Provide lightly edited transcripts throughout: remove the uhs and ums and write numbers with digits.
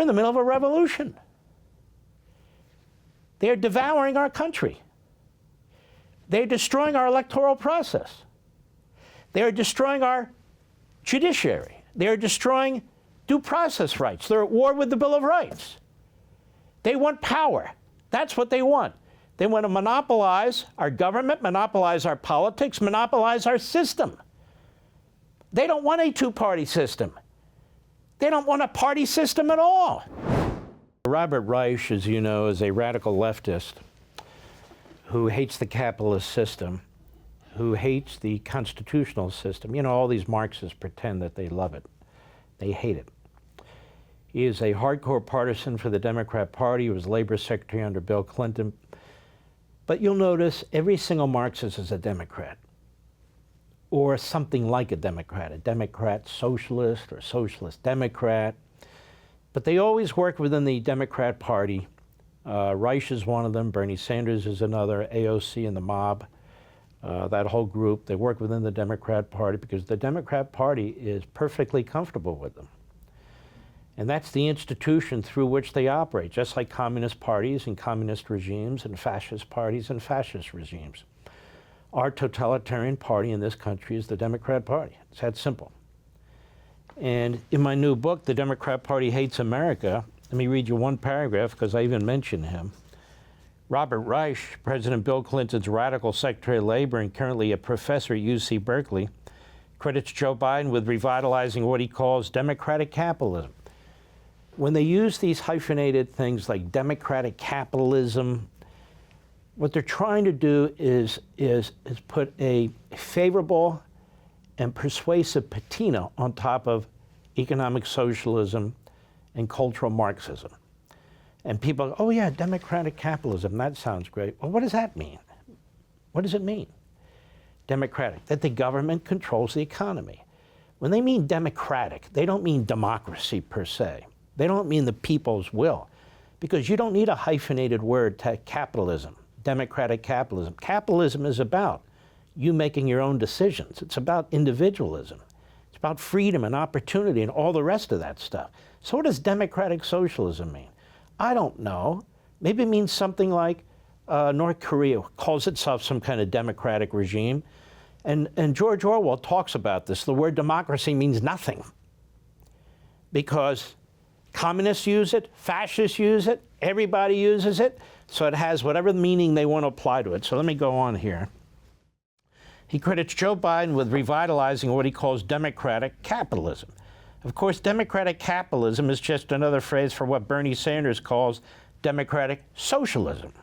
We're in the middle of a revolution. They're devouring our country. They're destroying our electoral process. They're destroying our judiciary. They're destroying due process rights. They're at war with the Bill of Rights. They want power. That's what they want. They want to monopolize our government, monopolize our politics, monopolize our system. They don't want a two-party system. They don't want a party system at all. Robert Reich, as you know, is a radical leftist who hates the capitalist system, who hates the constitutional system. You know, all these Marxists pretend that they love it. They hate it. He is a hardcore partisan for the Democrat Party. He was Labor Secretary under Bill Clinton. But you'll notice every single Marxist is a Democrat, or something like a Democrat socialist or socialist Democrat. But they always work within the Democrat Party. Reich is one of them, Bernie Sanders is another, AOC and the mob, that whole group. They work within the Democrat Party because the Democrat Party is perfectly comfortable with them. And that's the institution through which they operate, just like communist parties and communist regimes and fascist parties and fascist regimes. Our totalitarian party in this country is the Democrat Party. It's that simple. And in my new book, The Democrat Party Hates America, let me read you one paragraph because I even mention him. Robert Reich, President Bill Clinton's radical Secretary of Labor and currently a professor at UC Berkeley, credits Joe Biden with revitalizing what he calls democratic capitalism. When they use these hyphenated things like democratic capitalism, what they're trying to do is put a favorable and persuasive patina on top of economic socialism and cultural Marxism. And people go, oh yeah, democratic capitalism, that sounds great. Well, what does that mean? What does it mean? Democratic, that the government controls the economy. When they mean democratic, they don't mean democracy per se. They don't mean the people's will, because you don't need a hyphenated word to capitalism, democratic capitalism. Capitalism is about you making your own decisions. It's about individualism. It's about freedom and opportunity and all the rest of that stuff. So what does democratic socialism mean? I don't know. Maybe it means something like North Korea calls itself some kind of democratic regime. And George Orwell talks about this. The word democracy means nothing because communists use it, fascists use it, everybody uses it, so it has whatever meaning they want to apply to it. So let me go on here. He credits Joe Biden with revitalizing what he calls democratic capitalism. Of course, democratic capitalism is just another phrase for what Bernie Sanders calls democratic socialism,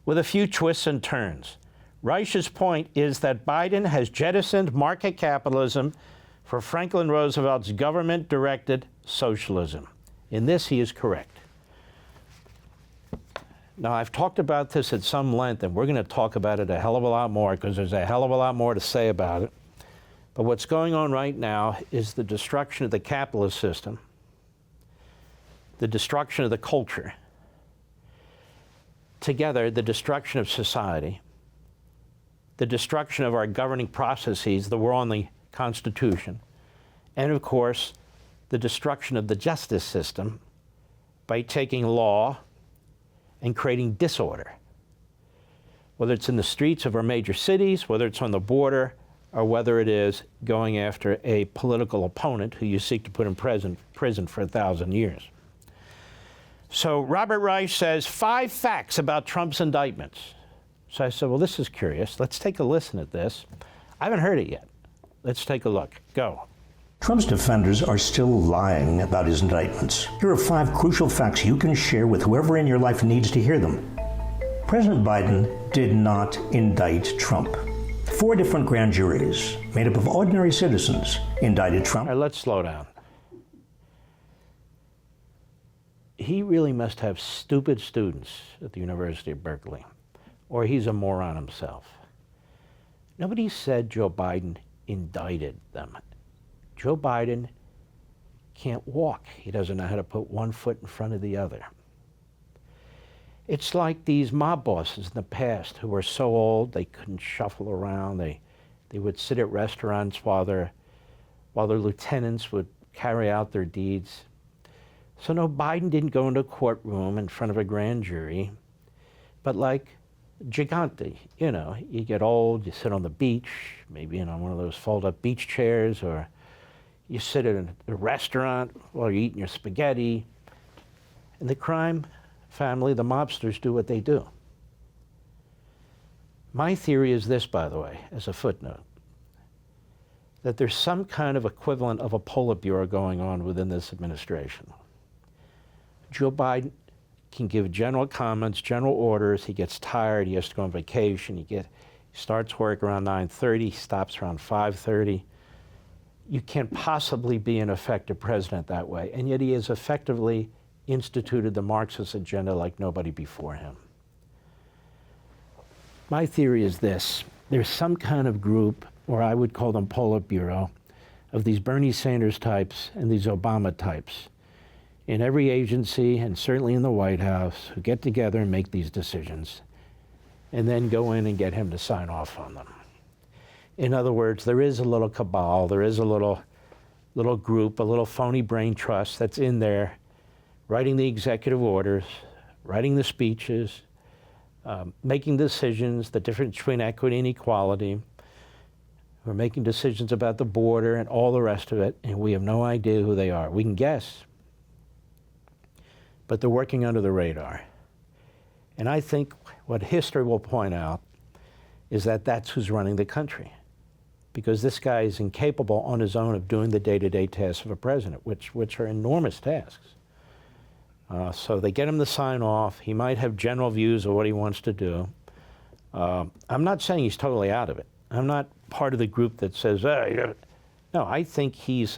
with a few twists and turns. Reich's point is that Biden has jettisoned market capitalism for Franklin Roosevelt's government-directed socialism. In this, he is correct. Now, I've talked about this at some length, and we're going to talk about it a hell of a lot more because there's a hell of a lot more to say about it. But what's going on right now is the destruction of the capitalist system, the destruction of the culture, together the destruction of society, the destruction of our governing processes, the war on the Constitution, and of course, the destruction of the justice system by taking law and creating disorder, whether it's in the streets of our major cities, whether it's on the border, or whether it is going after a political opponent who you seek to put in prison for 1,000 years. So Robert Reich says 5 facts about Trump's indictments. So I said, well, this is curious. Let's take a listen at this. I haven't heard it yet. Let's take a look. Go. Trump's defenders are still lying about his indictments. Here are 5 crucial facts you can share with whoever in your life needs to hear them. President Biden did not indict Trump. 4 different grand juries, made up of ordinary citizens, indicted Trump. All right, let's slow down. He really must have stupid students at the University of Berkeley, or he's a moron himself. Nobody said Joe Biden indicted them. Joe Biden can't walk. He doesn't know how to put one foot in front of the other. It's like these mob bosses in the past who were so old they couldn't shuffle around. They would sit at restaurants while their lieutenants would carry out their deeds. So no, Biden didn't go into a courtroom in front of a grand jury, but like Gigante, you know, you get old, you sit on the beach, maybe in one of those fold-up beach chairs, or you sit in a restaurant while you're eating your spaghetti, and the crime family, the mobsters, do what they do. My theory is this, by the way, as a footnote, that there's some kind of equivalent of a Politburo going on within this administration. Joe Biden can give general comments, general orders. He gets tired. He has to go on vacation. He starts work around 9:30, stops around 5:30. You can't possibly be an effective president that way, and yet he has effectively instituted the Marxist agenda like nobody before him. My theory is this. There's some kind of group, or I would call them Politburo, of these Bernie Sanders types and these Obama types in every agency, and certainly in the White House, who get together and make these decisions, and then go in and get him to sign off on them. In other words, there is a little cabal, there is a little group, a little phony brain trust that's in there, writing the executive orders, writing the speeches, making decisions, the difference between equity and equality. We're making decisions about the border and all the rest of it, and we have no idea who they are. We can guess, but they're working under the radar. And I think what history will point out is that that's who's running the country, because this guy is incapable on his own of doing the day-to-day tasks of a president, which are enormous tasks. So they get him to sign off. He might have general views of what he wants to do. I'm not saying he's totally out of it. I'm not part of the group that says, no, I think he's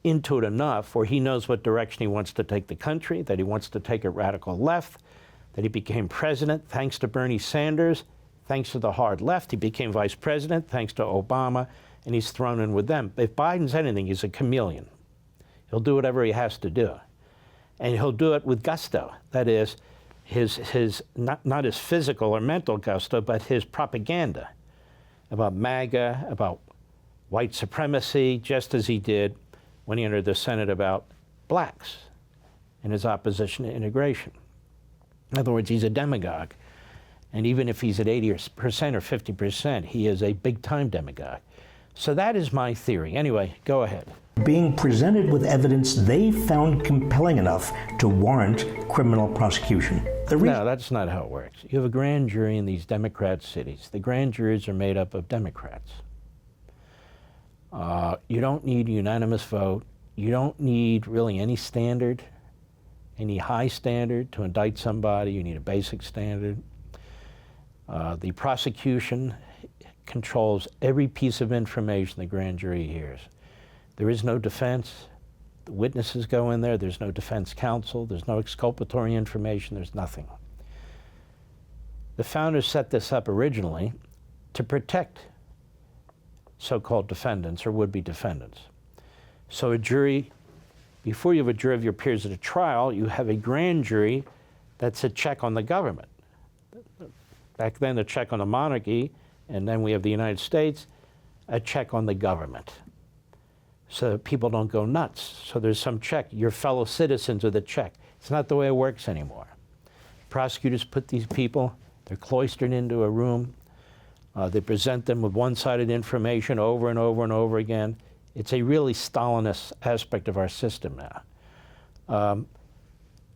into it enough where he knows what direction he wants to take the country, that he wants to take a radical left, that he became president thanks to Bernie Sanders, thanks to the hard left. He became vice president thanks to Obama, and he's thrown in with them. If Biden's anything, he's a chameleon. He'll do whatever he has to do. And he'll do it with gusto. That is, not his physical or mental gusto, but his propaganda about MAGA, about white supremacy, just as he did when he entered the Senate about blacks and his opposition to integration. In other words, he's a demagogue. And even if he's at 80% or 50%, he is a big-time demagogue. So that is my theory. Anyway, go ahead. Being presented with evidence they found compelling enough to warrant criminal prosecution. No, that's not how it works. You have a grand jury in these Democrat cities. The grand juries are made up of Democrats. You don't need a unanimous vote. You don't need really any standard, any high standard to indict somebody. You need a basic standard. The prosecution controls every piece of information the grand jury hears. There is no defense. The witnesses go in there. There's no defense counsel. There's no exculpatory information. There's nothing. The founders set this up originally to protect so-called defendants or would-be defendants. So a jury, before you have a jury of your peers at a trial, you have a grand jury that's a check on the government. Back then, a check on the monarchy, and then we have the United States, a check on the government. So that people don't go nuts. So there's some check. Your fellow citizens are the check. It's not the way it works anymore. Prosecutors put these people, they're cloistered into a room. They present them with one-sided information over and over and over again. It's a really Stalinist aspect of our system now.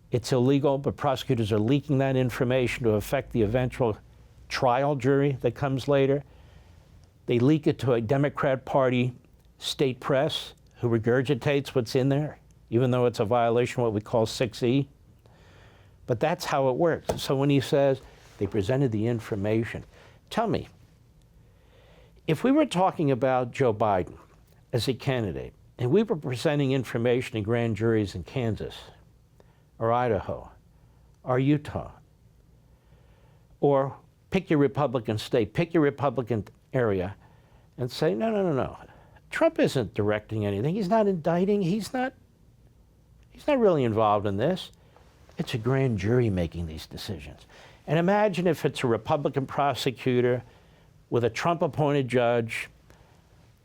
It's illegal, but prosecutors are leaking that information to affect the eventual trial jury that comes later. They leak it to a Democrat Party state press who regurgitates what's in there, even though it's a violation of what we call 6E. But that's how it works. So when he says they presented the information, tell me, if we were talking about Joe Biden as a candidate, and we were presenting information in grand juries in Kansas, or Idaho, or Utah, or pick your Republican state, pick your Republican area, and say, no. Trump isn't directing anything. He's not indicting. He's not really involved in this. It's a grand jury making these decisions. And imagine if it's a Republican prosecutor with a Trump-appointed judge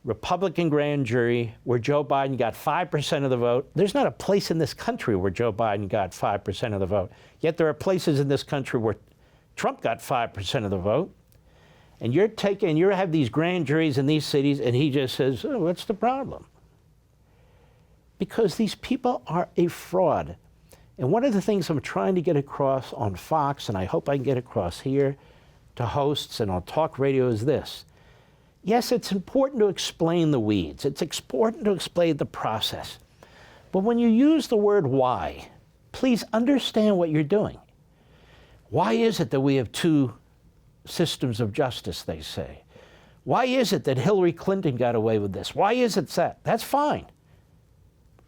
Republican grand jury where Joe Biden got 5% of the vote. There's not a place in this country where Joe Biden got 5% of the vote. Yet there are places in this country where Trump got 5% of the vote. And you have these grand juries in these cities, and he just says, oh, what's the problem? Because these people are a fraud. And one of the things I'm trying to get across on Fox, and I hope I can get across here to hosts and on talk radio, is this. Yes, it's important to explain the weeds. It's important to explain the process. But when you use the word why, please understand what you're doing. Why is it that we have two systems of justice, they say? Why is it that Hillary Clinton got away with this? Why is it that? That's fine.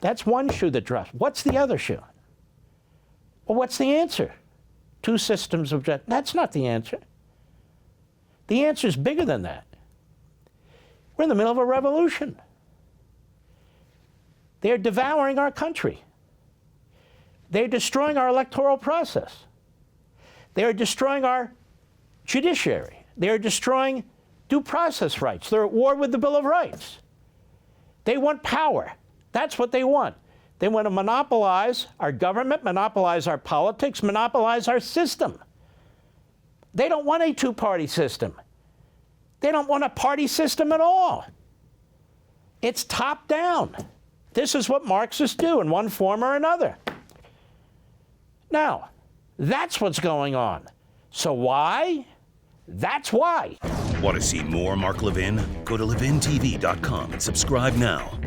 That's one shoe that drops. What's the other shoe? Well, what's the answer? Two systems of justice. That's not the answer. The answer is bigger than that. We're in the middle of a revolution. They're devouring our country. They're destroying our electoral process. They're destroying our judiciary. They're destroying due process rights. They're at war with the Bill of Rights. They want power. That's what they want. They want to monopolize our government, monopolize our politics, monopolize our system. They don't want a two-party system. They don't want a party system at all. It's top down. This is what Marxists do in one form or another. Now, that's what's going on. So why? That's why. Want to see more Mark Levin? Go to levintv.com and subscribe now.